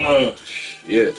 Oh, shit.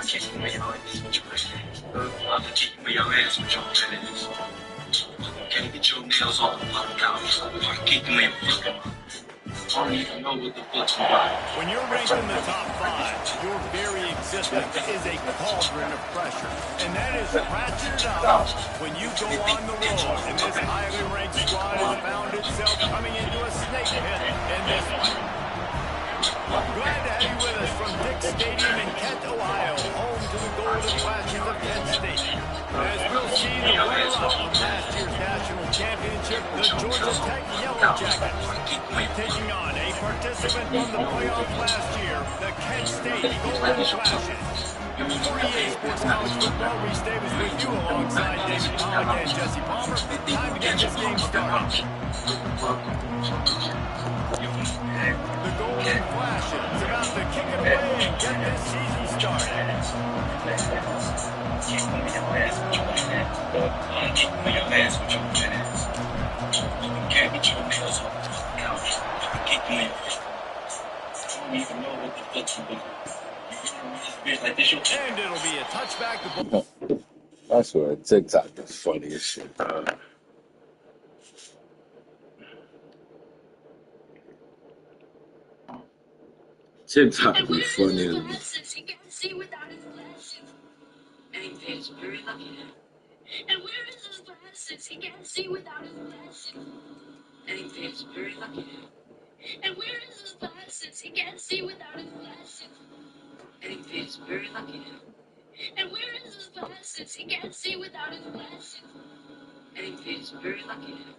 Can't get your nails off the fucking couch. I kick them in fucking mouth. I don't even know what the fuck's about. When you're ranked in the top 5, your very existence is a cauldron of pressure. And that is ratcheted up when you go on the road. And this highly ranked squad has found itself coming into a snake pit in this one. Glad to have you with us from Dick Stadium in Kent, Ohio, home to the Golden Flashes of Kent State. As we'll see the runner-up of last year's national championship, the Georgia Tech Yellow Jackets, taking on a participant from the playoff last year, the Kent State Golden Flashes. For EA Sports College Football, Reese Davis with you alongside David Pollock and Jesse Palmer. Time to get this game started. The Golden Flashes about to kick it away and get this season started. Can't get your nails off the couch. I kick them in. I don't even know what the fuck's about. And it'll be a touchback. I swear, TikTok is funny as shit. TikTok be funny as he can't see without his glasses. And he feels very lucky now. And where is his glasses? He can't see without his glasses. And he feels very lucky now. And where is his glasses? He can't see without his glasses. And he feels very lucky now. And where is his glasses? He can't see without his glasses. And he feels very lucky now.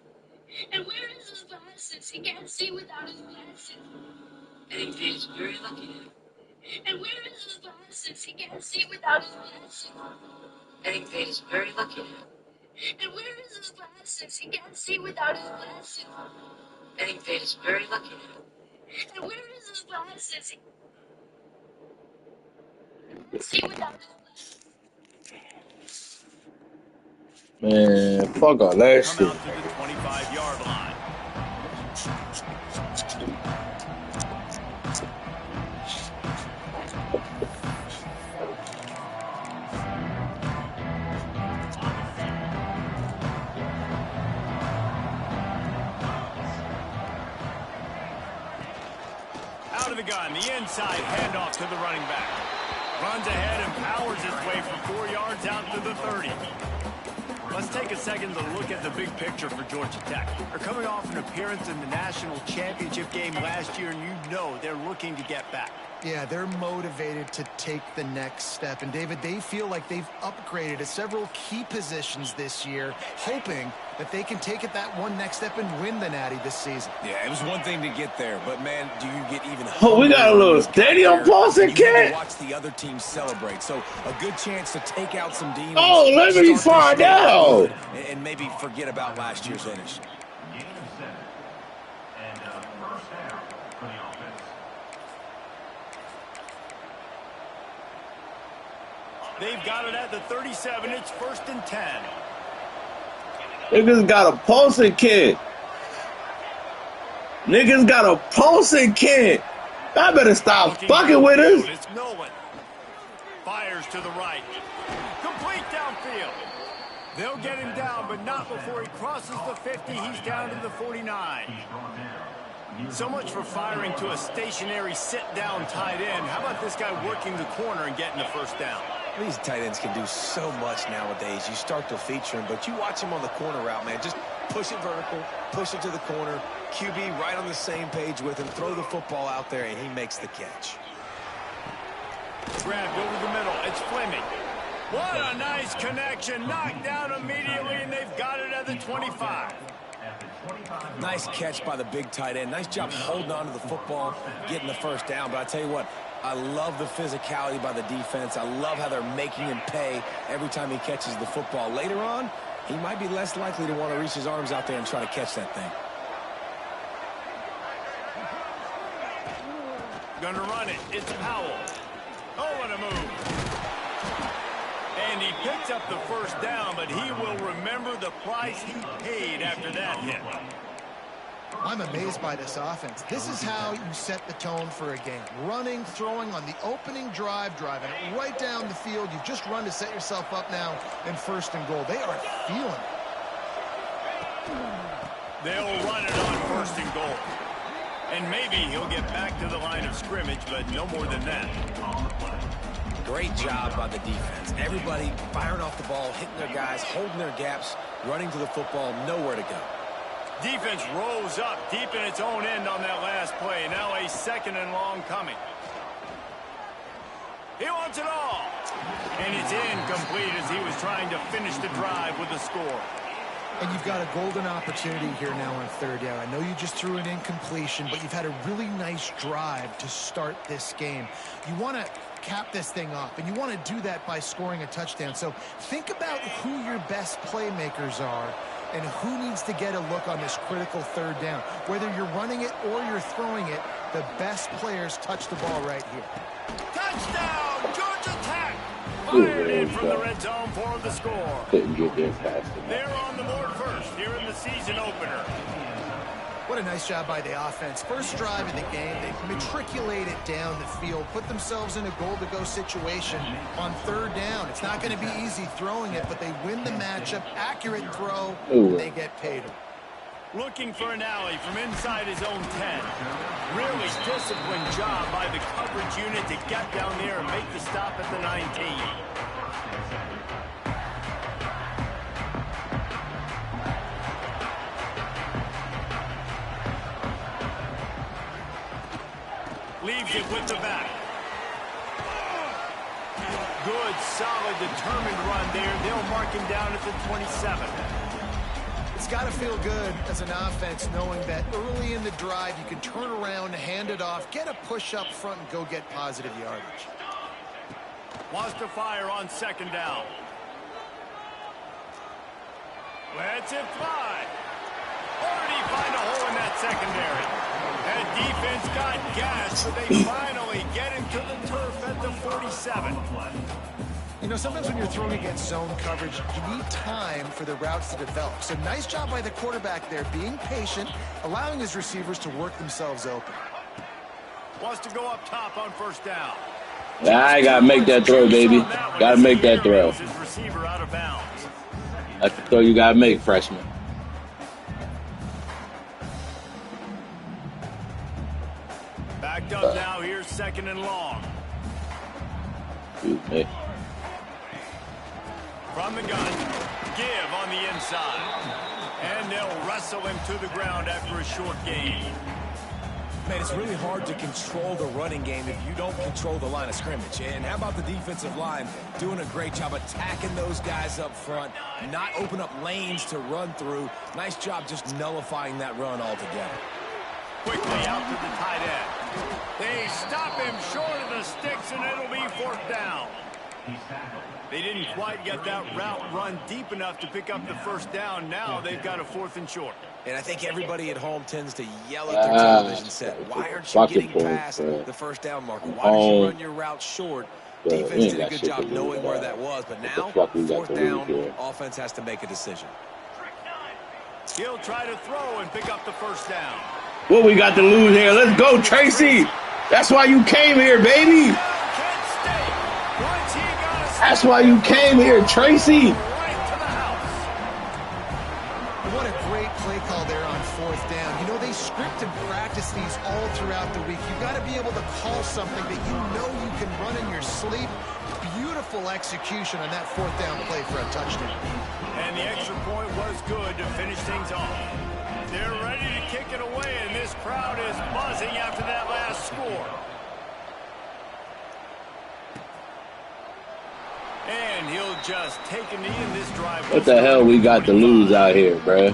And where is his glasses? He can't see without his glasses. And he feels very lucky now. And where is his glasses? He can't see without his glasses. And he feels very lucky now. And where is his glasses? He can't see without his glasses. And he feels very lucky now. And where is his glasses? See without his glasses. Man, fuck all that shit. Come out to the 25-yard line. Out of the gun, the inside handoff to the running back. Runs ahead and powers his way for 4 yards out to the 30. Let's take a second to look at the big picture for Georgia Tech. They're coming off an appearance in the national championship game last year, and you know they're looking to get back. Yeah, they're motivated to take the next step. And, David, they feel like they've upgraded to several key positions this year, hoping that they can take it that one next step and win the Natty this season. Yeah, it was one thing to get there, but, man, do you get even... Oh, we got a little stadium pulsing, kid. Watch the other team celebrate. So a good chance to take out some demons. Oh, let me find out. And maybe forget about last year's finish. They've got it at the 37. It's 1st and 10. Niggas got a pulsing kid. Niggas got a pulsing kid. I better stop fucking with us. It's Nolan. Fires to the right. Complete downfield. They'll get him down, but not before he crosses the 50. He's down to the 49. So much for firing to a stationary sit-down tight end. How about this guy working the corner and getting the first down? These tight ends can do so much nowadays. You start to feature them, but you watch them on the corner route, man. Just push it vertical, push it to the corner. QB right on the same page with him. Throw the football out there, and he makes the catch. Grabbed over the middle. It's Fleming. What a nice connection. Knocked down immediately, and they've got it at the 25. Nice catch by the big tight end. Nice job holding on to the football, getting the first down. But I tell you what, I love the physicality by the defense. I love how they're making him pay every time he catches the football. Later on, he might be less likely to want to reach his arms out there and try to catch that thing. Gonna run it. It's Powell. Oh, what a move. And he picks up the first down, but he will remember the price he paid after that hit. I'm amazed by this offense. This is how you set the tone for a game. Running, throwing on the opening drive, driving it right down the field. You've just run to set yourself up now in 1st and goal. They are feeling it. They'll run it on 1st and goal. And maybe he'll get back to the line of scrimmage, but no more than that. Great job by the defense. Everybody firing off the ball, hitting their guys, holding their gaps, running to the football, nowhere to go. Defense rose up deep in its own end on that last play. Now a 2nd and long coming. He wants it all. And it's incomplete as he was trying to finish the drive with a score. And you've got a golden opportunity here now on 3rd down. I know you just threw an incompletion, but you've had a really nice drive to start this game. You want to cap this thing off, and you want to do that by scoring a touchdown. So think about who your best playmakers are and who needs to get a look on this critical 3rd down. Whether you're running it or you're throwing it, the best players touch the ball right here. Touchdown, Georgia Tech! Fired in from the red zone for the score. Couldn't get there fast enough. They're on the board first here in the season opener. What a nice job by the offense. First drive of the game, they matriculate it down the field, put themselves in a goal-to-go situation on 3rd down. It's not going to be easy throwing it, but they win the matchup. Accurate throw, they get paid. Looking for an alley from inside his own 10. Really disciplined job by the coverage unit to get down there and make the stop at the 19. Leaves it with the back. Good, solid, determined run there. They'll mark him down at the 27. It's got to feel good as an offense knowing that early in the drive you can turn around, hand it off, get a push up front, and go get positive yardage. Wants to fire on 2nd down. Lets it fly. Already find a hole in that secondary. That defense got gas, but they finally get him to the turf at the 47. You know, sometimes when you're throwing against zone coverage, you need time for the routes to develop. So nice job by the quarterback there, being patient, allowing his receivers to work themselves open. Wants to go up top on 1st down. I got to make that throw, baby. Got to make that throw. His receiver out of bounds. That's the throw you got to make, freshman. Backed up now. Here's 2nd and long. Excuse me. From the gun, give on the inside. And they'll wrestle him to the ground after a short gain. Man, it's really hard to control the running game if you don't control the line of scrimmage. And how about the defensive line doing a great job attacking those guys up front, not open up lanes to run through. Nice job just nullifying that run altogether. Quickly out to the tight end. They stop him short of the sticks, and it'll be 4th down. They didn't quite get that route run deep enough to pick up the 1st down. Now they've got a 4th and short. And I think everybody at home tends to yell at their television set. Why aren't you getting past the 1st down marker? Why don't you run your route short? Defense did a good job knowing where that was. But now, 4th down, offense has to make a decision. He'll try to throw and pick up the 1st down. What we got to lose here? Let's go, Tracy. That's why you came here, baby. That's why you came here, Tracy. What a great play call there on 4th down. You know, they script and practice these all throughout the week. You've got to be able to call something that you know you can run in your sleep. Beautiful execution on that 4th down play for a touchdown. And the extra point was good to finish things off. They're ready to kick it away, and this crowd is buzzing after that last score. And he'll just take a knee in this drive. What the hell we got to lose out here, bruh?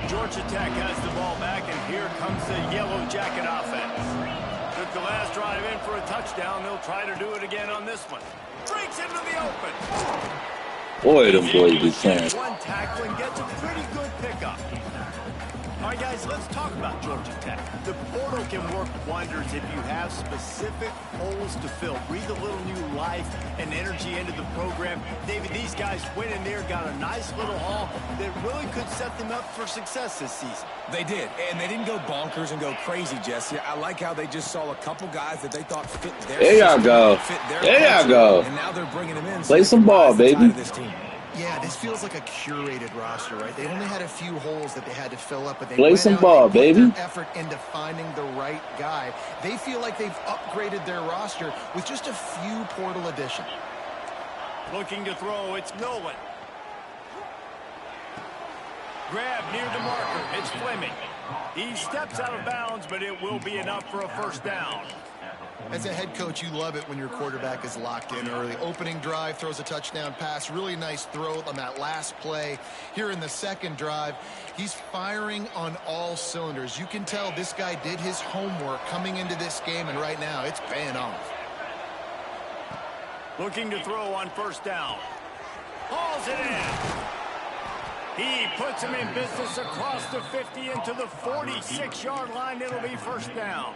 Georgia Tech has the ball back, and here comes the Yellow Jacket offense. Took the last drive in for a touchdown. They'll try to do it again on this one. Breaks into the open. Boy, them boys be saying. One tackle and gets a pretty good pickup. All right, guys, let's talk about Georgia Tech. The portal can work wonders if you have specific holes to fill. Breathe a little new life and energy into the program. David, these guys went in there, got a nice little haul that really could set them up for success this season. They did, and they didn't go bonkers and go crazy, Jesse. I like how they just saw a couple guys that they thought fit their There y'all system, go. fit their There y'all culture, go. and now they're bringing them in. Play so some ball, they can rise the baby. tide of this team. Yeah, this feels like a curated roster, right? They only had a few holes that they had to fill up, but they Play went some out ball, and they put baby. their effort into finding the right guy. They feel like they've upgraded their roster with just a few portal additions. Looking to throw, it's Nolan. Grab near the marker, it's Fleming. He steps out of bounds, but it will be enough for a first down. As a head coach, you love it when your quarterback is locked in early. Opening drive, throws a touchdown pass. Really nice throw on that last play. Here in the second drive, he's firing on all cylinders. You can tell this guy did his homework coming into this game, and right now it's paying off. Looking to throw on first down. Hauls it in. He puts him in business across the 50 into the 46-yard line. It'll be first down.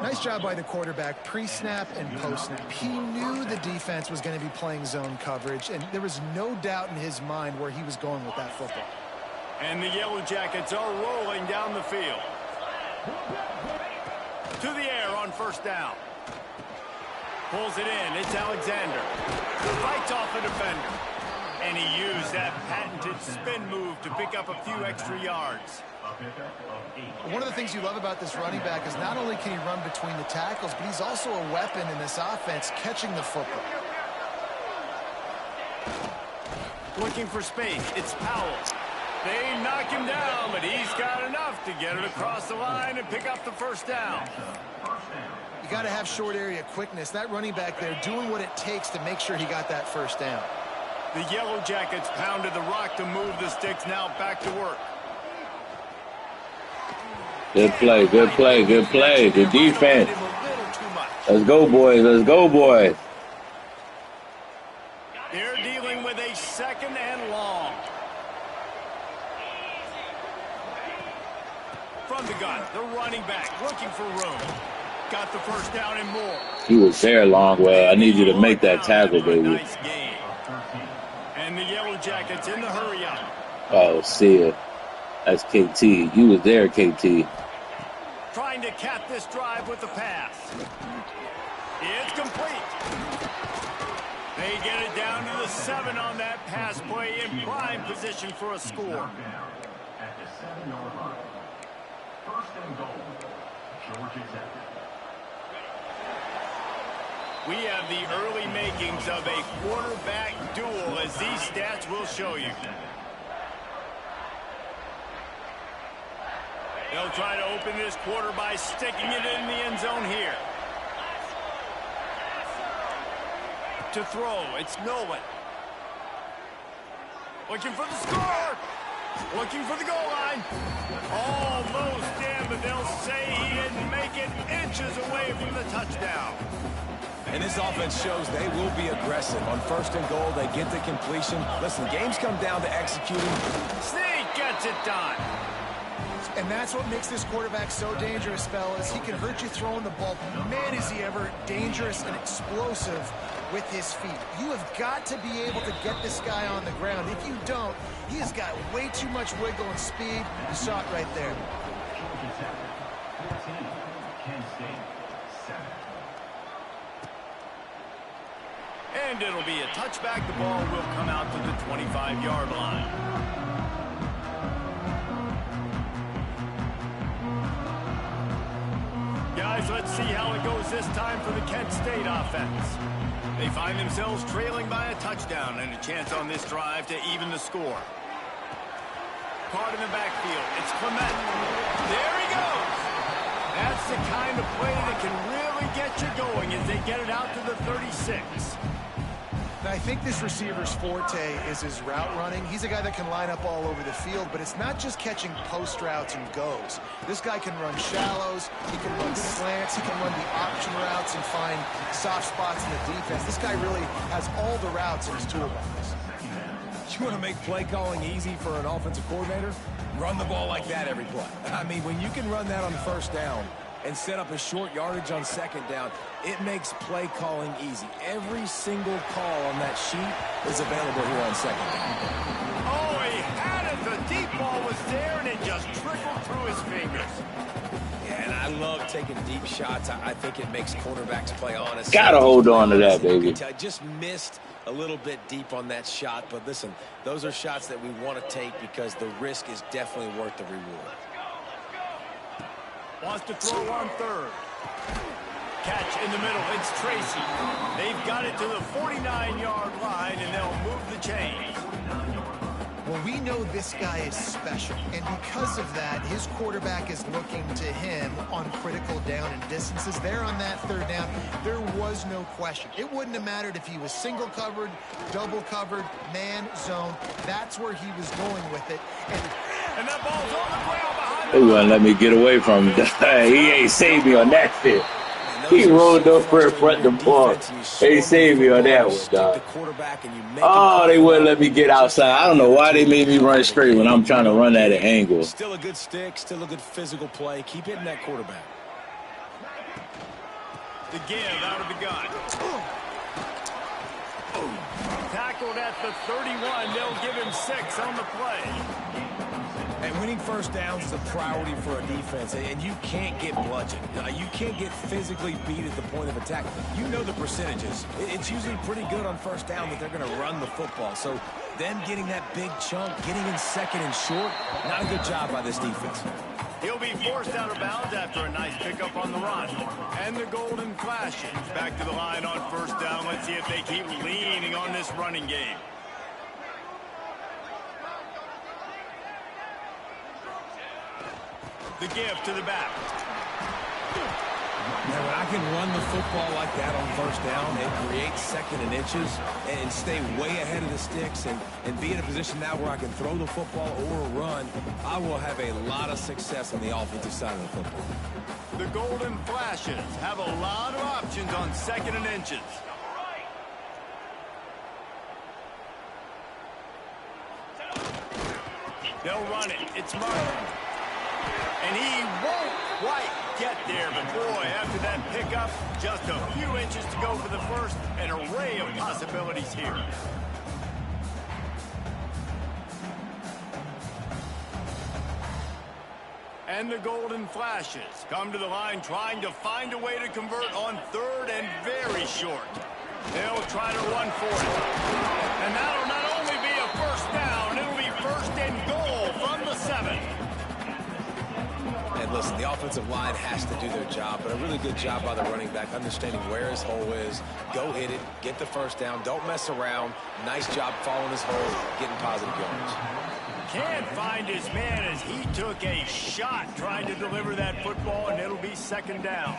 Nice job by the quarterback, pre-snap and post-snap. He knew the defense was going to be playing zone coverage, and there was no doubt in his mind where he was going with that football. And the Yellow Jackets are rolling down the field. To the air on first down. Pulls it in. It's Alexander. Fights off a defender. And he used that patented spin move to pick up a few extra yards. One of the things you love about this running back is not only can he run between the tackles, but he's also a weapon in this offense catching the football. Looking for space. It's Powell. They knock him down, but he's got enough to get it across the line and pick up the first down. You got to have short area quickness. That running back there doing what it takes to make sure he got that first down. The Yellow Jackets pounded the rock to move the sticks. Now back to work. Good play, good play, good play. Good defense. Let's go, boys. Let's go, boys. They're dealing with a second and long. From the gun, the running back looking for room. Got the first down and more. He was there long. Well, I need you to make that tackle, baby. Nice game. And the Yellow Jackets in the hurry up. Oh, see ya. That's KT. You was there, KT. Trying to cap this drive with the pass. It's complete. They get it down to the 7 on that pass play in prime position for a score. At the 7-yard line. First and goal. Georgia Tech. We have the early makings of a quarterback duel, as these stats will show you. They'll try to open this quarter by sticking it in the end zone here. To throw, it's Nolan. Looking for the score. Looking for the goal line. Almost in, but they'll say he didn't make it, inches away from the touchdown. And this offense shows they will be aggressive. On first and goal, they get the completion. Listen, games come down to executing. Sneak gets it done. And that's what makes this quarterback so dangerous, fellas. He can hurt you throwing the ball. Man, is he ever dangerous and explosive with his feet. You have got to be able to get this guy on the ground. If you don't, he has got way too much wiggle and speed. You saw it right there. And it'll be a touchback. The ball will come out to the 25-yard line. Guys, let's see how it goes this time for the Kent State offense. They find themselves trailing by a touchdown and a chance on this drive to even the score. Caught in the backfield. It's Clement. There he goes. That's the kind of play that can really get you going as they get it out to the 36. Now, I think this receiver's forte is his route running. He's a guy that can line up all over the field, but it's not just catching post routes and goes. This guy can run shallows, he can run slants, he can run the option routes and find soft spots in the defense. This guy really has all the routes in his toolbox. You want to make play calling easy for an offensive coordinator? Run the ball like that every play. I mean, when you can run that on first down and set up a short yardage on second down, it makes play calling easy. Every single call on that sheet is available here on second down. Oh, he had it. The deep ball was there, and it just trickled through his fingers. Yeah, and I love taking deep shots. I think it makes quarterbacks play honest. Gotta hold on to that, baby. I just missed a little bit deep on that shot, but listen, those are shots that we want to take because the risk is definitely worth the reward. Wants to throw on third. Catch in the middle. It's Tracy. They've got it to the 49-yard line, and they'll move the chains. Well, we know this guy is special, and because of that, his quarterback is looking to him on critical down and distances. There on that third down, there was no question. It wouldn't have mattered if he was single covered, double covered, man, zone. That's where he was going with it. And that ball's on the ground behind They wouldn't let me get away from him. He ain't saved me on that shit. He rolled up for front the ball. They saved me on that one, dog. Oh, they wouldn't let me get outside. I don't know why they made me run straight when I'm trying to run at an angle. Still a good stick, still a good physical play. Keep hitting that quarterback. The give out of the gun. Tackled at the 31. They'll give him 6 on the play. And winning first downs is a priority for a defense, and you can't get bludgeoned. You can't get physically beat at the point of attack. You know the percentages. It's usually pretty good on first down that they're going to run the football. So them getting that big chunk, getting in second and short, not a good job by this defense. He'll be forced out of bounds after a nice pickup on the run. And the golden flashes back to the line on first down. Let's see if they keep leaning on this running game. The give to the back. Now, when I can run the football like that on first down, it creates second and inches and stay way ahead of the sticks and be in a position now where I can throw the football or run, I will have a lot of success on the offensive side of the football. The golden flashes have a lot of options on second and inches. They'll run it. It's Martin. And he won't quite get there, but boy, after that pickup, just a few inches to go for the first, an array of possibilities here. And the golden flashes come to the line trying to find a way to convert on third and very short. They'll try to run for it. And that'll not only be a first down, it'll be first and goal from the 7. And listen, the offensive line has to do their job, but a really good job by the running back, understanding where his hole is. Go hit it, get the first down, don't mess around. Nice job following his hole, getting positive yards. Can't find his man as he took a shot trying to deliver that football, and it'll be second down.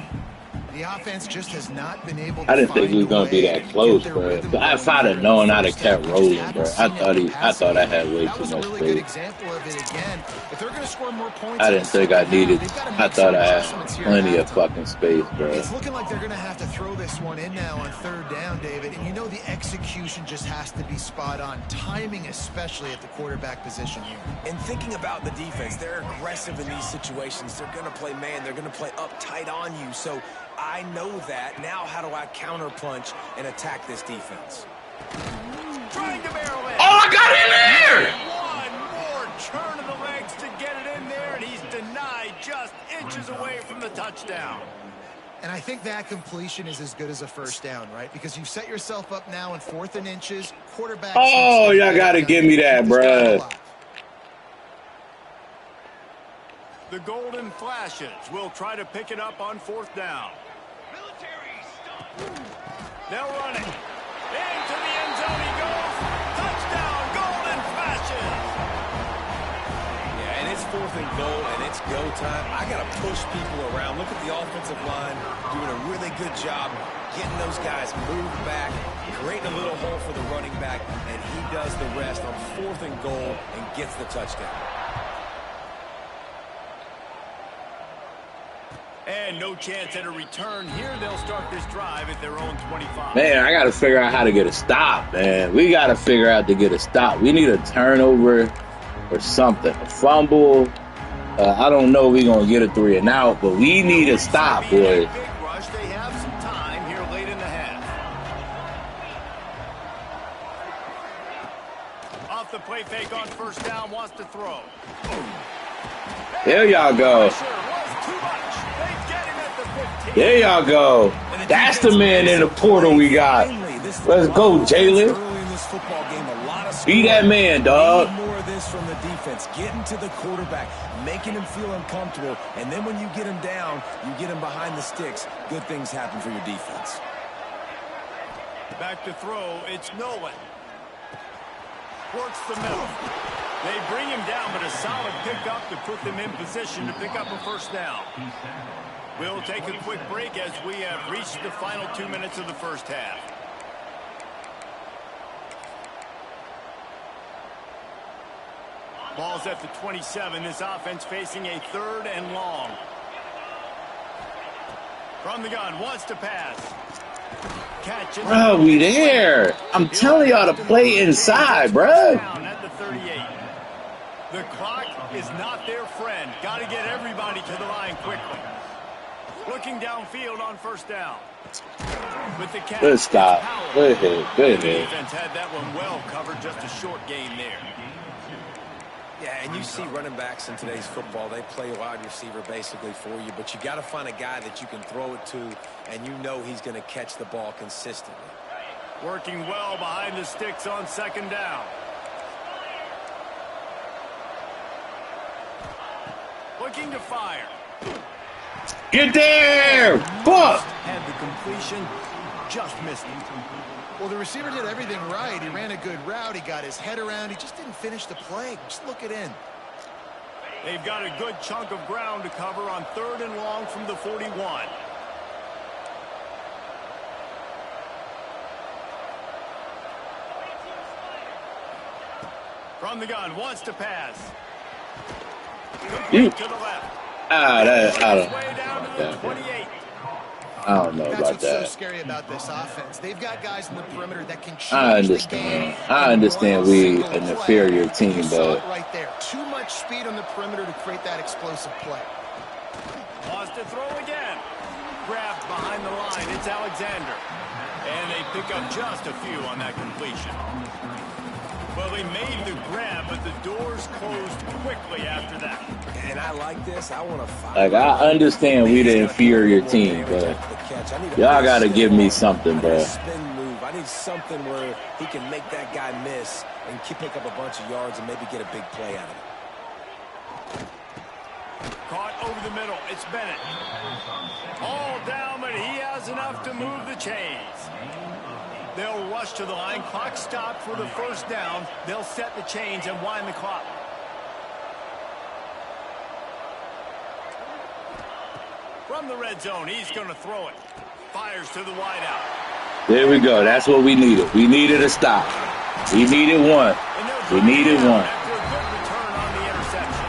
The offense just has not been able to I didn't think he was gonna be that close, bro. If I'd have known, I'd have kept rolling, bro. I thought I had way too much really good space. example of it again. If they're going to score more points, I didn't think I needed. I thought I had plenty of fucking space, bro. It's looking like they're going to have to throw this one in now on third down, David. And you know the execution just has to be spot on. Timing, especially at the quarterback position here. And thinking about the defense, they're aggressive in these situations. They're going to play man. They're going to play up tight on you. So I know that. Now how do I counterpunch and attack this defense? Trying to barrel in. Oh, I got in there! One more turn of the legs to get it in there, and he's denied just inches away from the touchdown. And I think that completion is as good as a first down, right? Because you've set yourself up now in 4th and inches. Quarterback. Oh, y'all got to give me that, bro. The golden flashes will try to pick it up on 4th down. They'll run it. Into the end zone he goes. Touchdown, golden flashes. Yeah, and it's 4th and goal, and it's go time. I got to push people around. Look at the offensive line doing a really good job getting those guys moved back, creating a little hole for the running back, and he does the rest on 4th and goal and gets the touchdown. And no chance at a return here. They'll start this drive at their own 25. Man, I got to figure out how to get a stop, man. We got to figure out to get a stop. We need a turnover or something. A fumble. I don't know if we're going to get a 3 and out, but we need a stop, boys. Big rush. They have some time here late in the half. Off the play fake on first down, wants to throw. There y'all go. There y'all go. That's the man in the portal we got. Let's go, Jalen. Be that man, dog. More of this from the defense. Getting to the quarterback, making him feel uncomfortable, and then when you get him down, you get him behind the sticks. Good things happen for your defense. Back to throw. It's Nolan. Works the middle. They bring him down, but a solid pickup to put them in position to pick up a first down. We'll take a quick break as we have reached the final 2 minutes of the first half. Ball's at the 27. This offense facing a 3rd and long. From the gun, wants to pass. Catch. Bro, we there. I'm telling y'all to play inside, bro. At the 38. The clock is not their friend. Got to get everybody to the line quickly. Looking downfield on first down. With the catch. Good stop. Good hit. Good The hit. defense had that one well covered. Just a short gain there. Yeah, and you see running backs in today's football, they play wide receiver basically for you, but you got to find a guy that you can throw it to, and you know he's going to catch the ball consistently. Working well behind the sticks on second down. Looking to fire. Get there! Fuck! Had the completion, just missed it. Well, the receiver did everything right. He ran a good route. He got his head around. He just didn't finish the play. Just look it in. They've got a good chunk of ground to cover on 3rd and long from the 41. From the gun, wants to pass. You. To the left. I don't Way down to the 28. I don't know That's about what's so that. scary about this offense. They've got guys in the perimeter that can change I the game. understand. I understand we an inferior team, You saw but it right there. Too much speed on the perimeter to create that explosive play. Wants to throw again. Grabbed behind the line. It's Alexander. And they pick up just a few on that completion. Well, they made the grab, but the doors closed quickly after that. And I like this. I want to find. like I understand we the inferior team, but y'all got to give me something, bro. Spin move. I need something where he can make that guy miss and pick up a bunch of yards and maybe get a big play out of it. Caught over the middle. It's Bennett. All down, but he has enough to move the chains. They'll rush to the line. Clock stopped for the first down. They'll set the chains and wind the clock. From the red zone, he's going to throw it. Fires to the wideout. There we go. That's what we needed. We needed a stop. We needed one. We needed one. After a good return on the interception.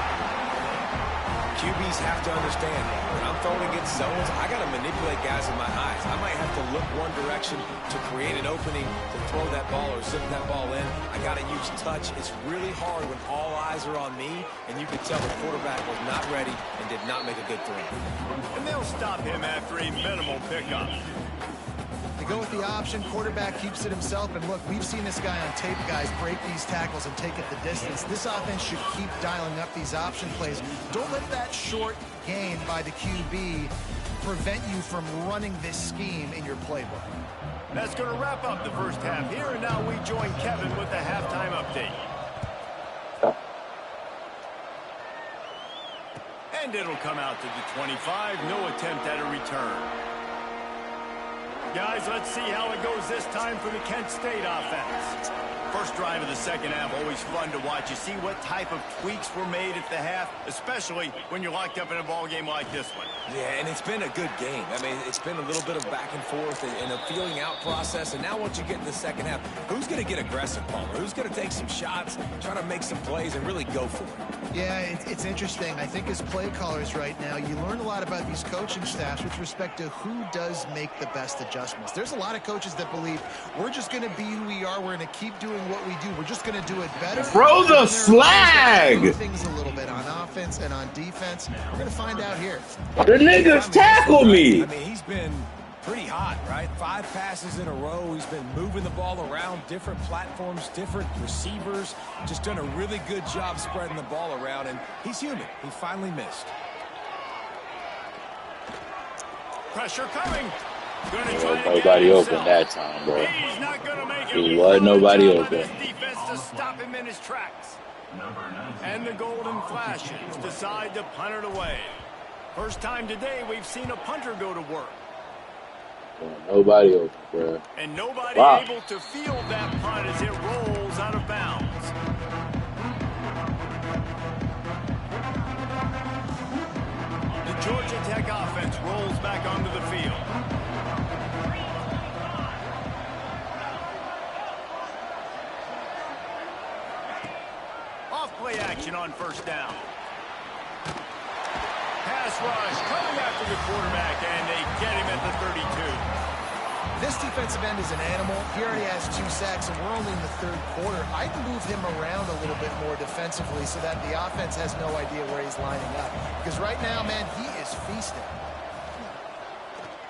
QBs have to understand, when I'm throwing against zones, I got to manipulate guys with my eyes. I might have to look one direction to create an opening to throw that ball or zip that ball in. I got to use touch. It's really hard when all eyes are on me, and you can tell the quarterback was not ready and did not make a good throw. And they'll stop him after a minimal pickup. They go with the option. Quarterback keeps it himself. And look, we've seen this guy on tape, guys, break these tackles and take it the distance. This offense should keep dialing up these option plays. Don't let that short gain by the QB prevent you from running this scheme in your playbook. That's going to wrap up the first half here. And now we join Kevin with the halftime update. And it'll come out to the 25. No attempt at a return. Guys, let's see how it goes this time for the Kent State offense. First drive of the second half, always fun to watch. You see what type of tweaks were made at the half, especially when you're locked up in a ball game like this one. Yeah, and it's been a good game. I mean, it's been a little bit of back and forth and a feeling out process. And now once you get in the second half, who's going to get aggressive, Palmer? Who's going to take some shots, try to make some plays, and really go for it? Yeah, it's interesting. I think as play callers right now, you learn a lot about these coaching staffs with respect to who does make the best adjustments. adjustments. There's a lot of coaches that believe we're just going to be who we are. We're going to keep doing what we do. We're just going to do it better. Throw the flag! Things a little bit on offense and on defense. We're going to find out here. The niggas tackle me. I mean, he's been pretty hot, right? 5 passes in a row. He's been moving the ball around, different platforms, different receivers. Just done a really good job spreading the ball around, and he's human. He finally missed. Pressure coming. There was nobody open that time, bro. There was nobody open. Defense to stop him in his tracks. And the Golden Flashes decide to punt it away. First time today we've seen a punter go to work. Nobody open, bro. And nobody able to field that punt as it rolls out of bounds. The Georgia Tech offense rolls back onto the field. Off play action on first down. Pass rush coming after the quarterback, and they get him at the 32. This defensive end is an animal. He already has 2 sacks, and we're only in the 3rd quarter. I'd move him around a little bit more defensively so that the offense has no idea where he's lining up. Because right now, man, he is feasting.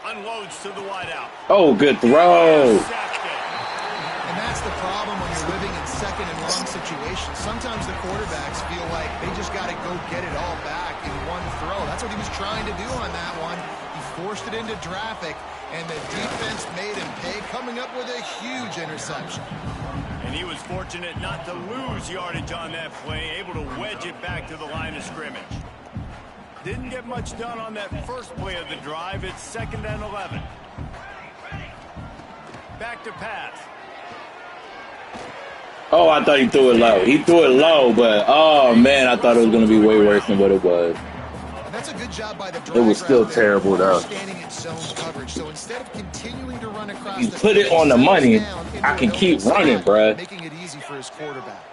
Unloads to the wideout. Oh, good throw. And that's the problem when you're living in second and long situations. Sometimes the quarterbacks feel like they just got to go get it all back in one throw. That's what he was trying to do on that one. He forced it into traffic, and the defense made him pay, coming up with a huge interception. And he was fortunate not to lose yardage on that play, able to wedge it back to the line of scrimmage. Didn't get much done on that first play of the drive. It's 2nd and 11. Back to pass. Oh, I thought he threw it low. He threw it low, but, oh, man, I thought it was going to be way worse than what it was. And that's a good job by the It was still terrible, though. So instead of continuing to run across You put it on the money, I can keep running, bruh. Making it easy for his quarterback.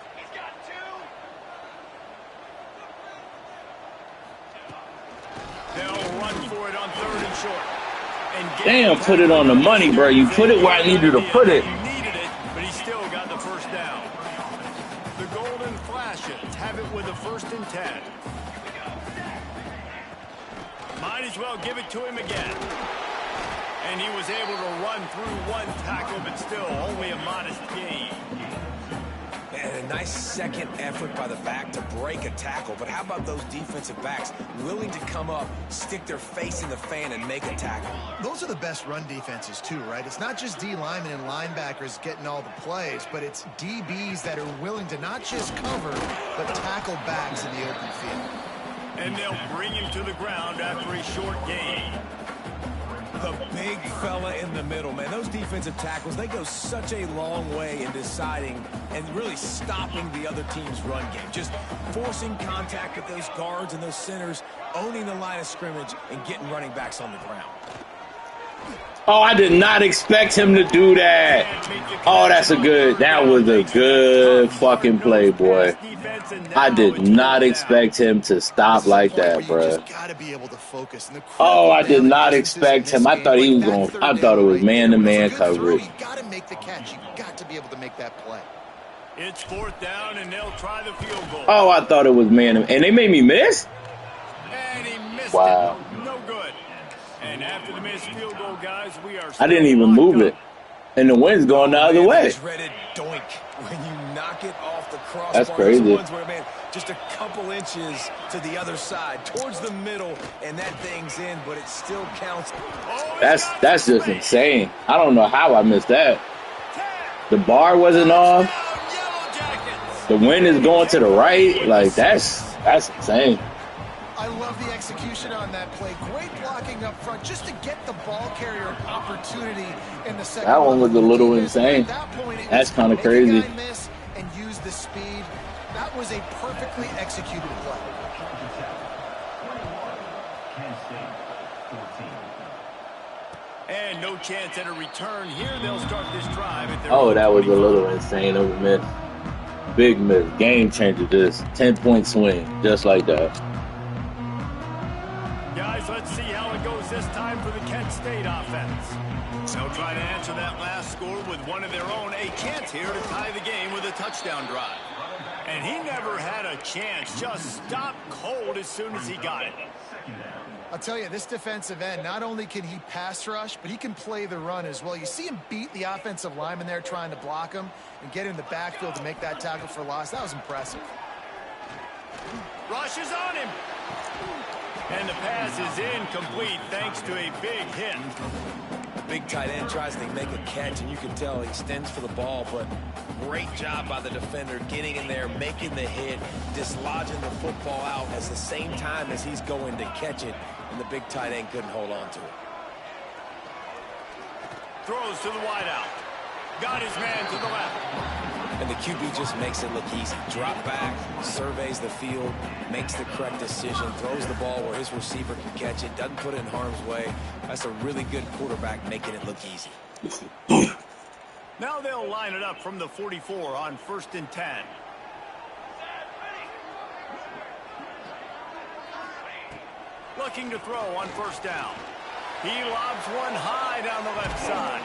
They'll run for it on 3rd and short. And Damn, put it on the money, bro. You put it where I needed to put it. He needed it, but he still got the first down. The Golden Flashes have it with a 1st and 10. Might as well give it to him again. And he was able to run through 1 tackle, but still only a modest gain. And a nice second effort by the back to break a tackle. But how about those defensive backs willing to come up, stick their face in the fan, and make a tackle? Those are the best run defenses, too, right? It's not just D linemen and linebackers getting all the plays, but it's DBs that are willing to not just cover, but tackle backs in the open field. And they'll bring him to the ground after a short gain. The big fella in the middle, man. Those defensive tackles, they go such a long way in deciding and really stopping the other team's run game. Just forcing contact with those guards and those centers, owning the line of scrimmage, and getting running backs on the ground. Oh, I did not expect him to do that. Oh, that was a good fucking play, boy. I did not expect him to stop like that, bro. Oh, I did not expect him. I thought it was man-to-man coverage. You got to make the catch. You got to be able to make that play. It's 4th down, and they'll try the field goal. Oh, I thought it was man-to-man. And they made me miss? And he missed wow. it. No good. And after the missed field goal, guys, we are I didn't even move it. And the wind's going the other way. Dreaded doink when you knock it off the crossbar. That's crazy. Ones where, man, just a couple inches to the other side, towards the middle, and that thing's in, but it still counts. That's just insane. I don't know how I missed that. The bar wasn't off. The wind is going to the right. Like, that's insane. I love the execution on that play. Great blocking up front just to get the ball carrier an opportunity in the second. That one was a little insane. That's kind of crazy. Miss and use the speed. That was a perfectly executed play. And no chance at a return here. They'll start this drive at their Oh, that was a little insane of a miss. Big miss. Game changer. Just 10-point swing. Just like that. Guys, let's see how it goes this time for the Kent State offense. They'll try to answer that last score with one of their own. A chance here to tie the game with a touchdown drive. And he never had a chance. Just stopped cold as soon as he got it. I'll tell you, this defensive end, not only can he pass rush, but he can play the run as well. You see him beat the offensive lineman there trying to block him and get in the backfield to make that tackle for loss. That was impressive. Rush is on him. And the pass is incomplete thanks to a big hit. Big tight end tries to make a catch, and you can tell he extends for the ball, but great job by the defender getting in there, making the hit, dislodging the football out at the same time as he's going to catch it, and the big tight end couldn't hold on to it. Throws to the wideout. Got his man to the left. And the QB just makes it look easy. Drop back, surveys the field, makes the correct decision, throws the ball where his receiver can catch it, doesn't put it in harm's way. That's a really good quarterback making it look easy. Now they'll line it up from the 44 on 1st and 10. Looking to throw on 1st down. He lobs one high down the left side.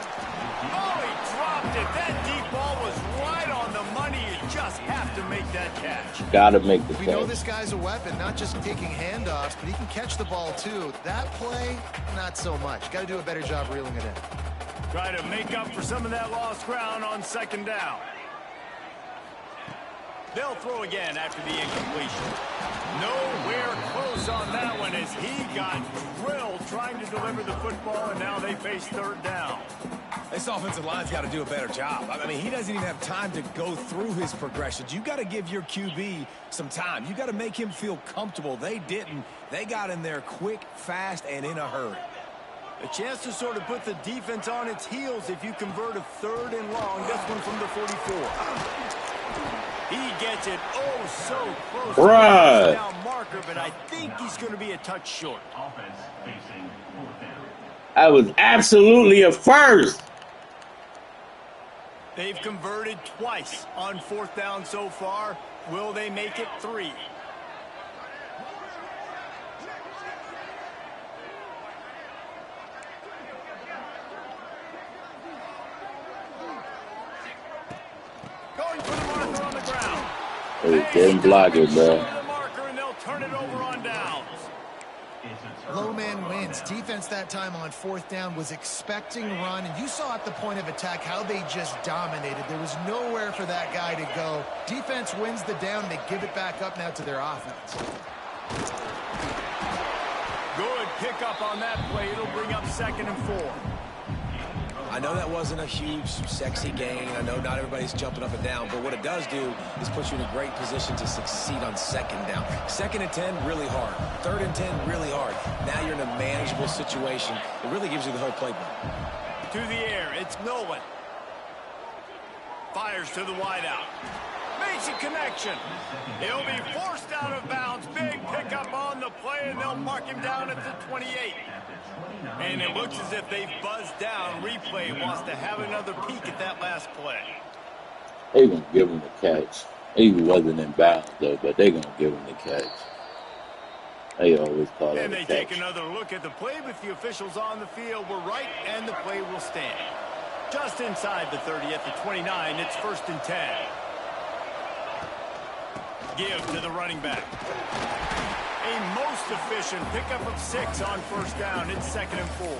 Oh, he dropped it. That deep ball was right on the money. You just have to make that catch. Gotta make the We catch. know this guy's a weapon, not just taking handoffs, but he can catch the ball too. That play, not so much. Got to do a better job reeling it in. Try to make up for some of that lost ground on 2nd down. They'll throw again after the incompletion. Nowhere close on that one as he got drilled trying to deliver the football, and now they face 3rd down. This offensive line's got to do a better job. I mean, he doesn't even have time to go through his progressions. You got to give your QB some time. You got to make him feel comfortable. They didn't. They got in there quick, fast, and in a hurry. A chance to sort of put the defense on its heels if you convert a 3rd and long. This one from the 44. He gets it so close to the touchdown marker, but I think he's going to be a touch short. Offense facing 4th down. I was absolutely a first. They've converted twice on 4th down so far. Will they make it 3? Going for the marker on the ground. Hey, didn't block it, bro. The marker, and they'll turn it over on downs. Low man wins. Defense that time on 4th down was expecting run, and you saw at the point of attack how they just dominated. There was nowhere for that guy to go. Defense wins the down. They give it back up now to their offense. Good pickup on that play. It'll bring up 2nd and 4. I know that wasn't a huge, sexy gain. I know not everybody's jumping up and down, but what it does do is put you in a great position to succeed on 2nd down. 2nd and 10, really hard. 3rd and 10, really hard. Now you're in a manageable situation. It really gives you the whole playbook. To the air, it's Nolan. Fires to the wideout. Makes a connection. He'll be forced out of bounds. Big pickup on the play, and they'll mark him down at the 28. And it looks as if they've buzzed down. Replay wants to have another peek at that last play. They gonna give him the catch. He wasn't in bounds though, but they gonna give him the catch. They always call it And a they catch. take another look at the play, but the officials on the field were right, and the play will stand. Just inside the 30 at the 29, it's 1st and 10. Give to the running back. A most efficient pickup of 6 on 1st down. It's 2nd and 4.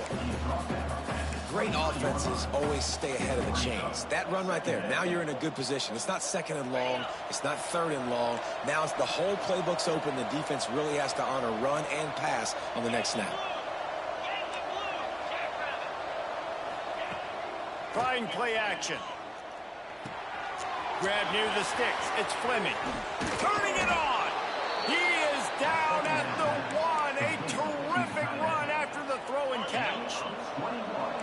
Great offenses always stay ahead of the chains. That run right there, now you're in a good position. It's not 2nd and long. It's not 3rd and long. Now it's the whole playbook's open. The defense really has to honor run and pass on the next snap. Trying play action. Grab near the sticks. It's Fleming. Turning it on. He is down at the 1. A terrific run after the throw and catch.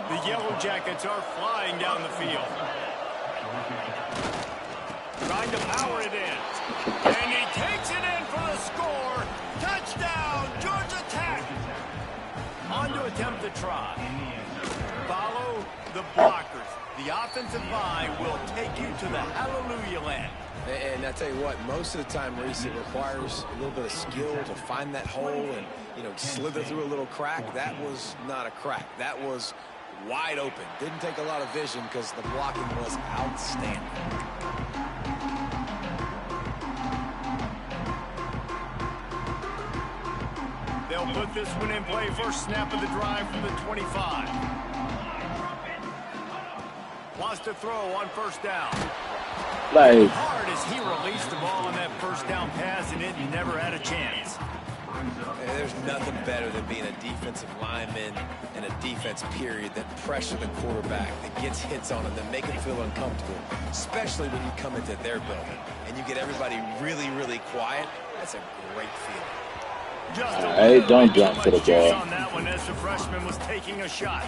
The Yellow Jackets are flying down the field. Trying to power it in. And he takes it in for the score. Touchdown, Georgia Tech. On to attempt the try. Follow the blockers. the offensive line will take you to the hallelujah land. And I tell you what, most of the time, Reese, it requires a little bit of skill to find that hole and, slither through a little crack. That was not a crack. That was wide open. Didn't take a lot of vision because the blocking was outstanding. They'll put this one in play. First snap of the drive from the 25. Wants to throw on first down. Like, Hard as he released the ball on that first down pass, and it never had a chance. And there's nothing better than being a defensive lineman and a defense period that pressure the quarterback, that gets hits on him, that make him feel uncomfortable, especially when you come into their building and you get everybody really, really quiet. That's a great feeling. Hey, don't jump to the ball. On that one as the freshman was taking a shot.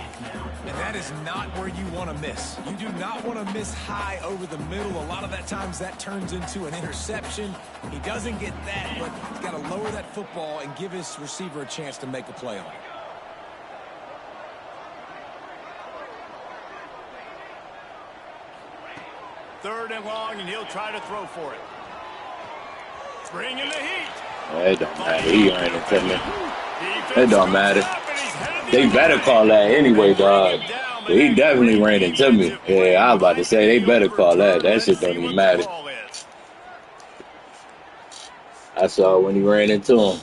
And that is not where you want to miss. You do not want to miss high over the middle. A lot of that times that turns into an interception. He doesn't get that, but he's got to lower that football and give his receiver a chance to make a play on it. Third and long, and he'll try to throw for it. Bringing the heat. It don't matter. He ran into me. It don't matter. They better call that anyway, dog. He definitely ran into me. Yeah, I was about to say, they better call that. That shit don't even matter. I saw when he ran into him.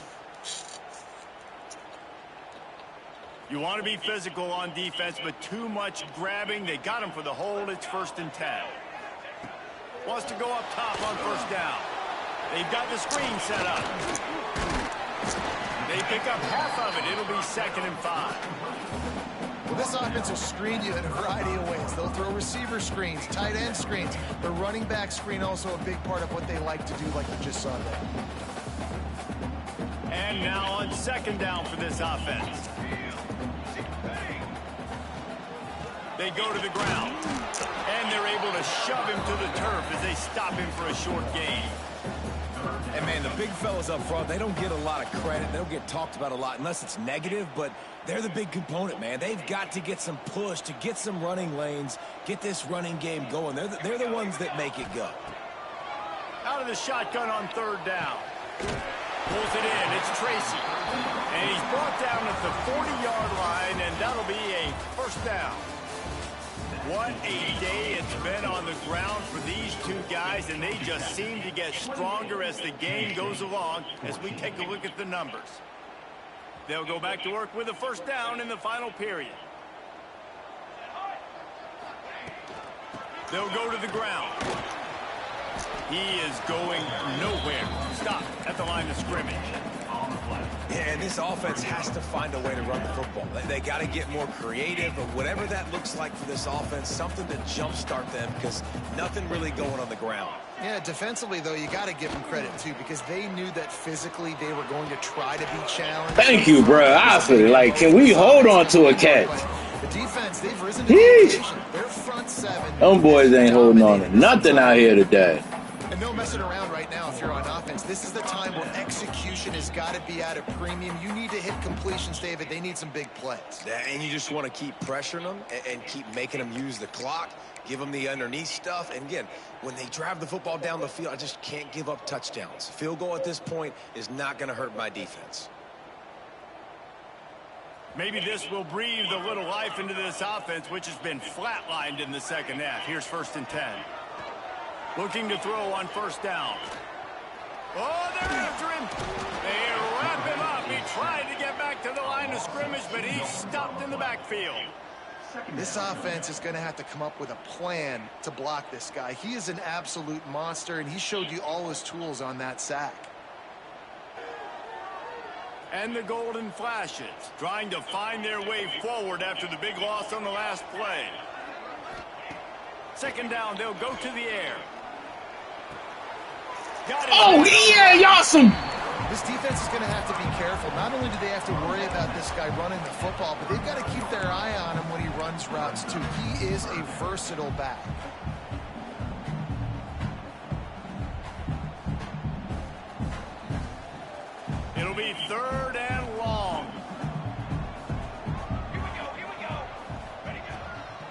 You want to be physical on defense, but too much grabbing. They got him for the hold. It's 1st and 10. Wants to go up top on first down. They've got the screen set up. They pick up half of it. It'll be 2nd and 5. Well, this offense will screen you in a variety of ways. They'll throw receiver screens, tight end screens. The running back screen also a big part of what they like to do, like you just saw there. And now on 2nd down for this offense. They go to the ground. And they're able to shove him to the turf as they stop him for a short gain. And, man, the big fellas up front, they don't get a lot of credit. They don't get talked about a lot unless it's negative, but they're the big component, man. They've got to get some push, to get some running lanes, get this running game going. They're the ones that make it go. Out of the shotgun on 3rd down. Pulls it in. It's Tracy. And he's brought down at the 40-yard line, and that'll be a 1st down. What a day it's been on the ground for these two guys, and they just seem to get stronger as the game goes along as we take a look at the numbers. They'll go back to work with a 1st down in the final period. They'll go to the ground. He is going nowhere. Stop at the line of scrimmage. Yeah, and this offense has to find a way to run the football. They got to get more creative, or whatever that looks like for this offense, something to jumpstart them, because nothing really going on the ground. Yeah, defensively, though, you got to give them credit, too, because they knew that physically they were going to try to be challenged. Thank you, bro. I feel like, can we hold on to a catch? The defense, they've risen to the occasion. Their front 7. Them boys ain't holding on to nothing out here today. And no messing around right now if you're on offense. This is the time where execution has got to be at a premium. You need to hit completions, David. They need some big plays. And you just want to keep pressuring them and keep making them use the clock, give them the underneath stuff. And again, when they drive the football down the field, I just can't give up touchdowns. Field goal at this point is not going to hurt my defense. Maybe this will breathe a little life into this offense, which has been flatlined in the 2nd half. Here's 1st and 10. Looking to throw on 1st down. Oh, they're after him. They wrap him up. He tried to get back to the line of scrimmage, but he's stopped in the backfield. This offense is going to have to come up with a plan to block this guy. He is an absolute monster, and he showed you all his tools on that sack. And the golden flashes, trying to find their way forward after the big loss on the last play. 2nd down, they'll go to the air. Oh, yeah, awesome. This defense is going to have to be careful. Not only do they have to worry about this guy running the football, but they've got to keep their eye on him when he runs routes, too. He is a versatile back. It'll be 3rd and long.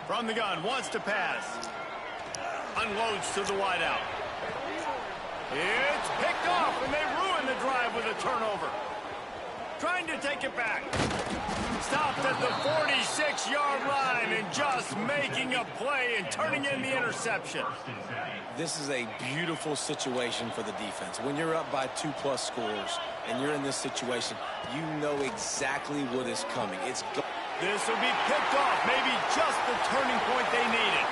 From From the gun, wants to pass. Unloads to the wideout. It's picked off, and they ruin the drive with a turnover. Trying to take it back. Stopped at the 46-yard line and just making a play and turning in the interception. This is a beautiful situation for the defense. When you're up by 2+ scores and you're in this situation, you know exactly what is coming. This will be picked off, maybe just the turning point they needed.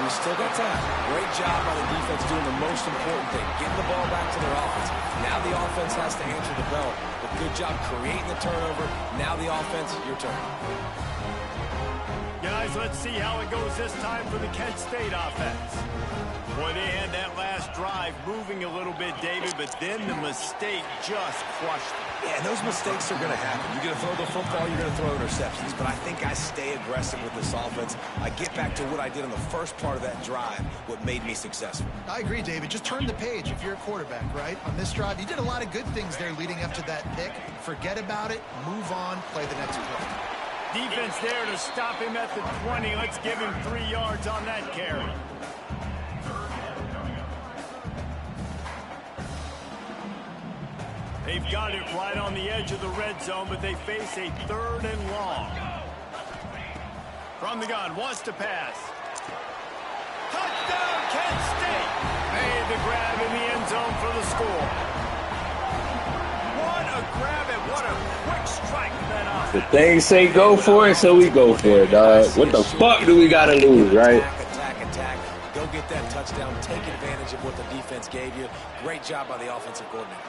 We still got time. Great job by the defense doing the most important thing, getting the ball back to their offense. Now the offense has to answer the bell. But good job creating the turnover. Now the offense, your turn. Guys, let's see how it goes this time for the Kent State offense. Boy, they had that last drive moving a little bit, David, but then the mistake just crushed them. Yeah, those mistakes are going to happen. You're going to throw the football, you're going to throw interceptions. But I think I stay aggressive with this offense. I get back to what I did in the first part of that drive, what made me successful. I agree, David. Just turn the page if you're a quarterback, right? On this drive, you did a lot of good things there leading up to that pick. Forget about it, move on, play the next play. Defense there to stop him at the 20. Let's give him 3 yards on that carry. They've got it right on the edge of the red zone, but they face a 3rd and long. From the gun, wants to pass. Touchdown, Kent State! Made the grab in the end zone for the score. What a grab and what a quick strike that off. The things say go for it, so we go for it, dog. What the fuck do we gotta lose, right? Attack. Go get that touchdown. Take advantage of what the defense gave you. Great job by the offensive coordinator.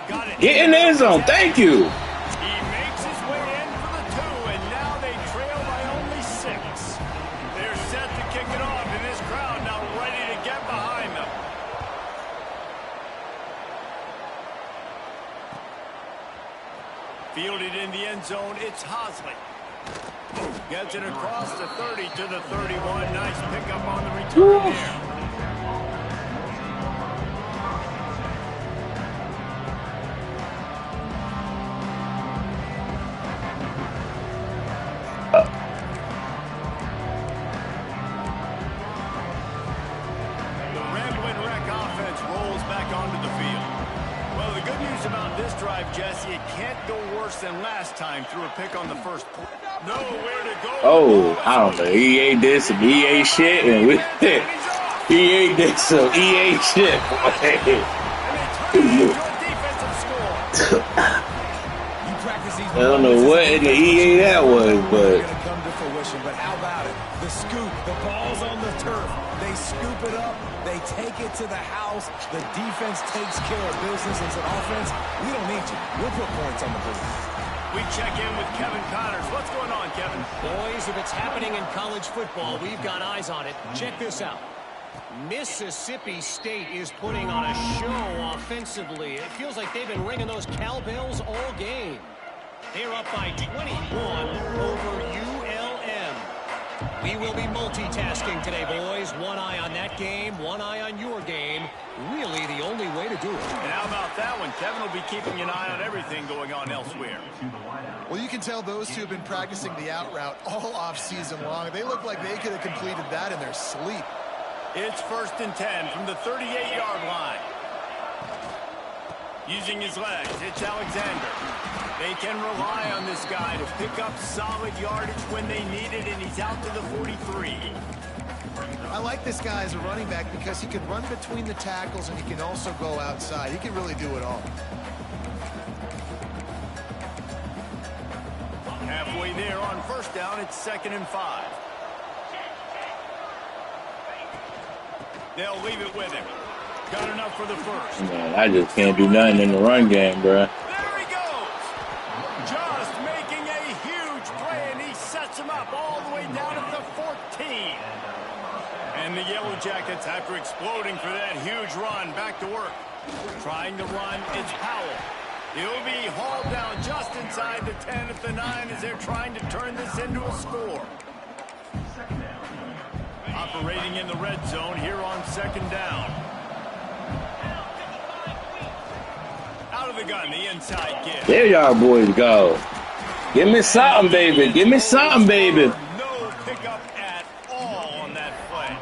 Got it. Get in the end zone. Thank you. He makes his way in for the 2, and now they trail by only 6. They're set to kick it off, and this crowd now ready to get behind them. Fielded in the end zone, it's Hosley. Gets it across the 30 to the 31. Nice pickup on the return there. Jesse, it can't go worse than last time through a pick on the first play. Nowhere to go. Oh, I don't know. EA did some EA shit, and we EA did some EA shit. I don't know what in the EA that was, but come to fruition. But how about it? The scoop, the ball's on the turf. They scoop it up. They take it to the house. The defense takes care of business. It's an offense. We don't need you. We'll put points on the board. We check in with Kevin Connors. What's going on, Kevin? Boys, if it's happening in college football, we've got eyes on it. Check this out. Mississippi State is putting on a show offensively. It feels like they've been ringing those cowbells all game. They're up by 21 over ULM. We will be multitasking today, boys. One eye on that game, one eye on your game. Really the only way to do it. And how about that one? Kevin will be keeping an eye on everything going on elsewhere. Well, you can tell those two have been practicing the out route all off season long. They look like they could have completed that in their sleep. It's 1st and 10 from the 38-yard line. Using his legs, it's Alexander. They can rely on this guy to pick up solid yardage when they need it, and he's out to the 43. I like this guy as a running back because he can run between the tackles and he can also go outside. He can really do it all. Halfway there on 1st down, it's 2nd and 5. They'll leave it with him. Got enough for the 1st. man, I just can't do nothing in the run game, bro. There he goes. Just making a huge play, and he sets him up all the way down at the 14. And the Yellow Jackets, after exploding for that huge run, back to work. Trying to run, it's Powell. He'll be hauled down just inside the 10 at the 9 as they're trying to turn this into a score. Operating in the red zone here on 2nd down. Out of the gun, the inside kick. There y'all boys go. Give me something, baby. Give me something, baby. No pickup at all on that play.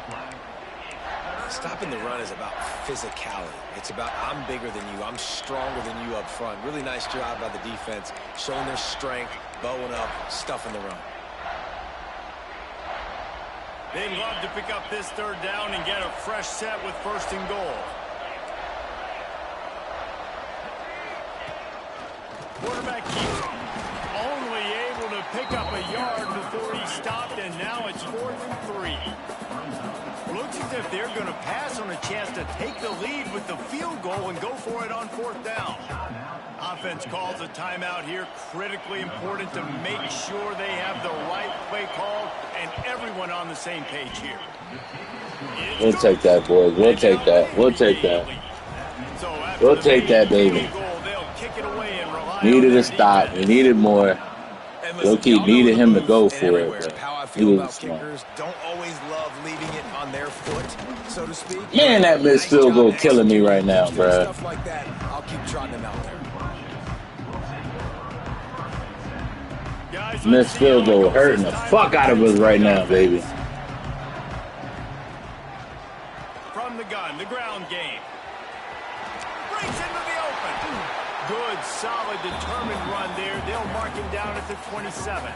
Stopping the run is about physicality. It's about I'm bigger than you. I'm stronger than you up front. Really nice job by the defense, showing their strength, bowing up, stuffing the run. They'd love to pick up this third down and get a fresh set with 1st and goal. Quarterback keeps only able to pick up a yard before he stopped, and now it's 4th and 3. Looks as if they're going to pass on a chance to take the lead with the field goal and go for it on 4th down. Offense calls a timeout here. Critically important to make sure they have the right play called and everyone on the same page here. We'll take that, boys. We'll take that. We'll take that. We'll take that, baby. Needed a stop. We needed more. Low-key needed him to go for it. But how I feel about kickers. Don't always love leaving it on their foot, so to speak. Man, that missed field goal killing me right now, bro. Stuff like that, I'll keep trotting them out there. Missed field goal hurting the fuck out of us right now, baby. From the gun, the ground game. Breaks into the open. Good, solid, determined run there. They'll mark him down at the 27.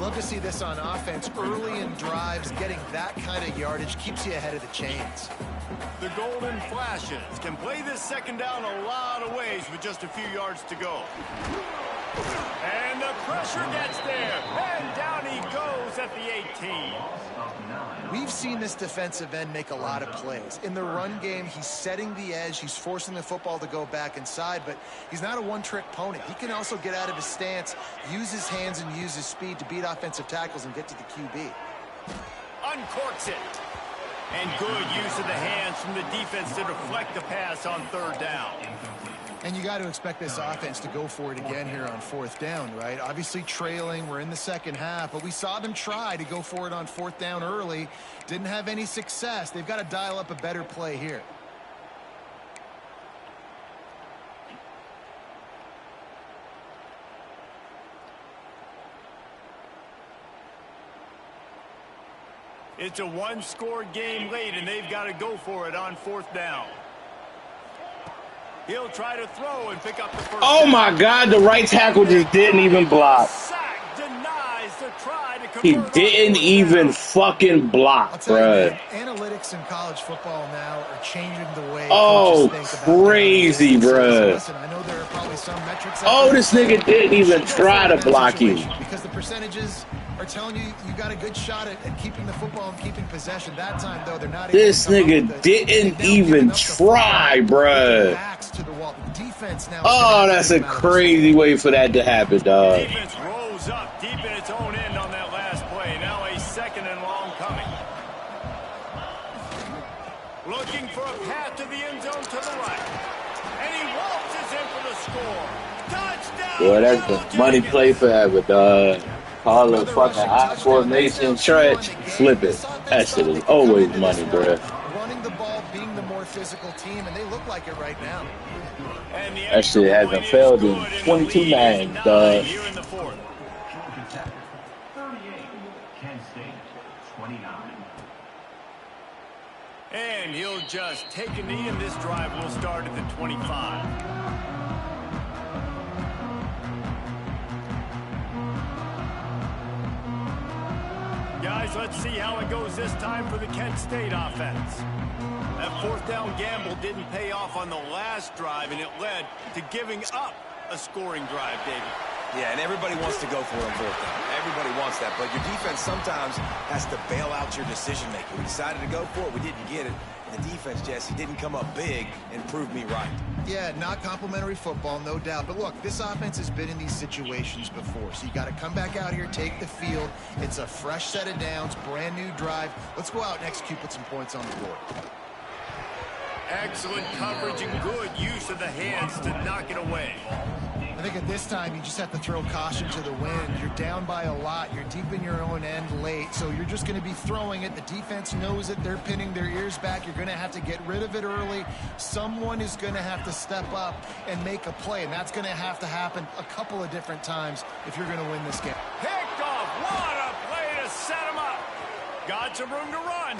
Love to see this on offense. Early in drives, getting that kind of yardage keeps you ahead of the chains. The Golden Flashes can play this 2nd down a lot of ways with just a few yards to go. And the pressure gets there. And down he goes at the 18. We've seen this defensive end make a lot of plays. In the run game, he's setting the edge. He's forcing the football to go back inside, but he's not a one-trick pony. He can also get out of his stance, use his hands, and use his speed to beat offensive tackles and get to the QB. Uncorks it. And good use of the hands from the defense to deflect the pass on 3rd down. And you got to expect this offense to go for it again here on 4th down, right? Obviously trailing, we're in the 2nd half, but we saw them try to go for it on 4th down early. Didn't have any success. They've got to dial up a better play here. It's a one-score game late, and they've got to go for it on 4th down. He'll try to throw and pick up the first. Oh my God, the right tackle just didn't even block. He didn't even fucking block, bruh. Analytics in college football now are changing the way. Oh, crazy, bruh. Listen, I know there are probably some metrics. Oh, this nigga didn't even try to block you. Because the percentages are telling you you got a good shot at keeping the football and keeping possession. That time, though, they're not. This nigga didn't even try, bruh. Oh, that's a crazy way for that to happen, dog. Defense rolls up deep in its own end on that last play. Now a 2nd and long coming. Looking for a path to the end zone to the right. And he waltzes in for the score. Touchdown! Boy, that's the money play forever, dog. Call a fucking high formation stretch, flip it. That shit is always money, bruh. Running the ball, being the more physical team, and they look like it right now. That shit hasn't failed in 22-9, dog. Here in the 4th. 38, Kent State, 29. And he'll just take a knee, and this drive will start at the 25. Guys, let's see how it goes this time for the Kent State offense. That 4th down gamble didn't pay off on the last drive, and it led to giving up a scoring drive, David. Yeah, and everybody wants to go for it on 4th down. Everybody wants that, but your defense sometimes has to bail out your decision-making. We decided to go for it. We didn't get it. And the defense, Jesse, didn't come up big and prove me right. Yeah, not complimentary football, no doubt. But look, this offense has been in these situations before. So you got to come back out here, take the field. It's a fresh set of downs, brand new drive. Let's go out and execute, put some points on the board. Excellent coverage and good use of the hands to knock it away. I think at this time, you just have to throw caution to the wind. You're down by a lot. You're deep in your own end late, so you're just going to be throwing it. The defense knows it. They're pinning their ears back. You're going to have to get rid of it early. Someone is going to have to step up and make a play, and that's going to happen a couple of different times if you're going to win this game. Picked off. What a play to set him up. Got some room to run.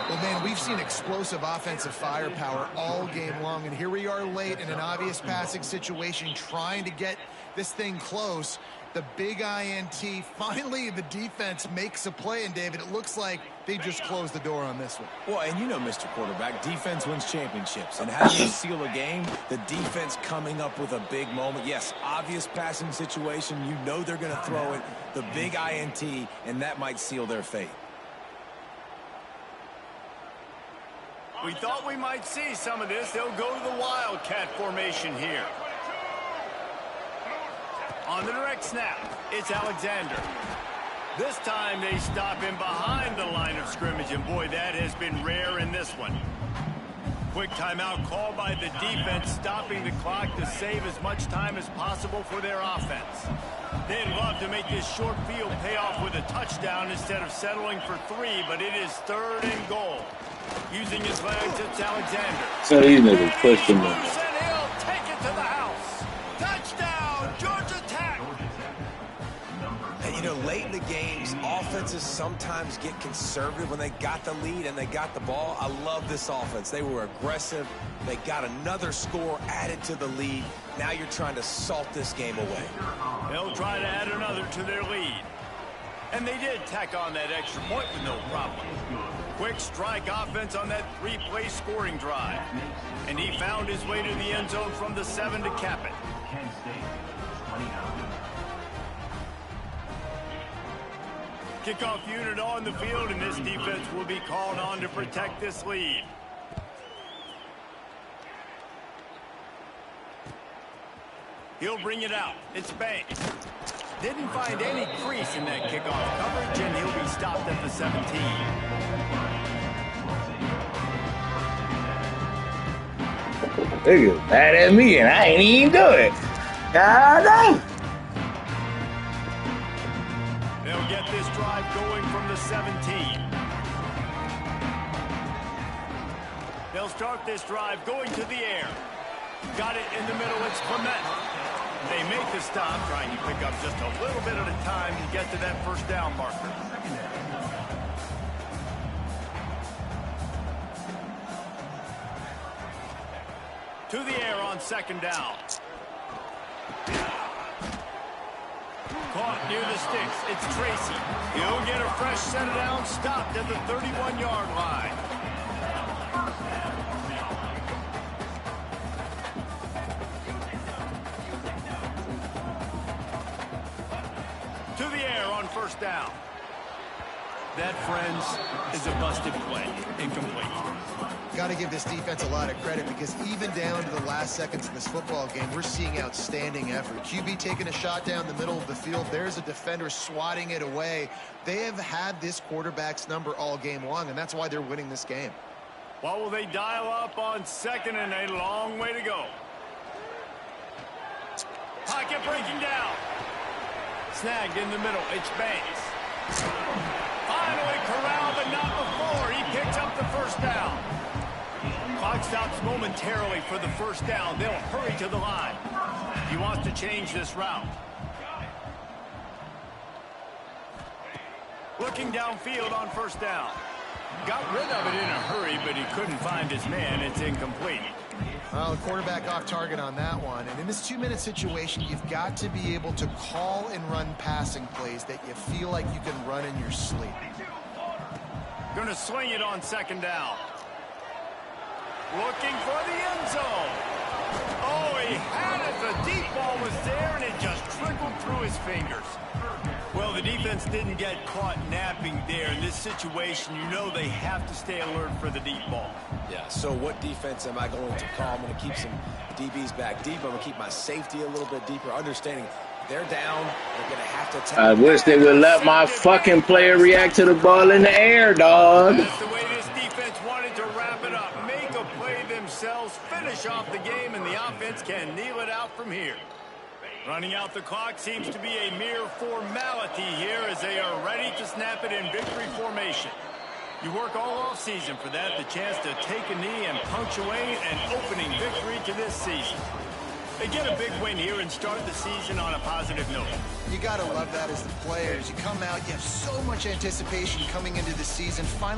Well, man, we've seen explosive offensive firepower all game long, and here we are late in an obvious passing situation trying to get this thing close. The big INT, finally the defense makes a play, and David, it looks like they just closed the door on this one. Well, and you know, Mr. Quarterback, defense wins championships. And how do you seal a game? The defense coming up with a big moment. Yes, obvious passing situation. You know they're going to throw it. The big INT, and that might seal their fate. We thought we might see some of this. They'll go to the Wildcat formation here. On the direct snap, it's Alexander. This time they stop him behind the line of scrimmage, and boy, that has been rare in this one. Quick timeout called by the defense, stopping the clock to save as much time as possible for their offense. They'd love to make this short field pay off with a touchdown instead of settling for 3, but it is 3rd and goal. Using his legs, it's Alexander. So these niggas pushed him. And he'll take it to the house. Touchdown, Georgia Tech. And, you know, late in the games, offenses sometimes get conservative when they got the lead and they got the ball. I love this offense. They were aggressive. They got another score added to the lead. Now you're trying to salt this game away. They'll try to add another to their lead. And they did tack on that extra point with no problem. Quick strike offense on that 3-play scoring drive. And he found his way to the end zone from the 7 to cap it. Kickoff unit on the field, and this defense will be called on to protect this lead. He'll bring it out. It's Banks. Didn't find any crease in that kickoff coverage, and he'll be stopped at the 17. They get mad at me and I ain't even do it. God damn. They'll get this drive going from the 17. They'll start this drive going to the air. Got it in the middle. It's Clement. They make the stop, trying to pick up just a little bit at a time to get to that first down marker. To the air on 2nd down. Caught near the sticks. It's Tracy. He'll get a fresh set of down, stopped at the 31-yard line. To the air on 1st down. That, friends, is a busted play. Incomplete. Got to give this defense a lot of credit because even down to the last seconds of this football game, we're seeing outstanding effort. QB taking a shot down the middle of the field. There's a defender swatting it away. They have had this quarterback's number all game long, and that's why they're winning this game. What will they dial up on 2nd and a long way to go? Pocket breaking down. Snagged in the middle. It's Banks. Finally corralled, but not before. He picks up the 1st down. Clock stops momentarily for the 1st down. They'll hurry to the line. He wants to change this route. Looking downfield on 1st down. Got rid of it in a hurry, but he couldn't find his man. It's incomplete. Well, the quarterback off target on that one. And in this 2-minute situation, you've got to be able to call and run passing plays that you feel like you can run in your sleep. Going to swing it on 2nd down. Looking for the end zone. Oh, he had it. The deep ball was there, and it just trickled through his fingers. Well, the defense didn't get caught napping there. In this situation, you know they have to stay alert for the deep ball. Yeah, so what defense am I going to call? I'm going to keep some DBs back deep. I'm going to keep my safety a little bit deeper, understanding they're down. They're going to have to attack. I wish they would let my fucking player react to the ball in the air, dog. That's the way this defense wanted to wrap it up. Make a play themselves. themselves, finish off the game, and the offense can kneel it out from here. Running out the clock seems to be a mere formality here as they are ready to snap it in victory formation. You work all offseason for that, the chance to take a knee and punctuate an opening victory to this season. They get a big win here and start the season on a positive note. You got to love that as the players. You come out, you have so much anticipation coming into the season. Finally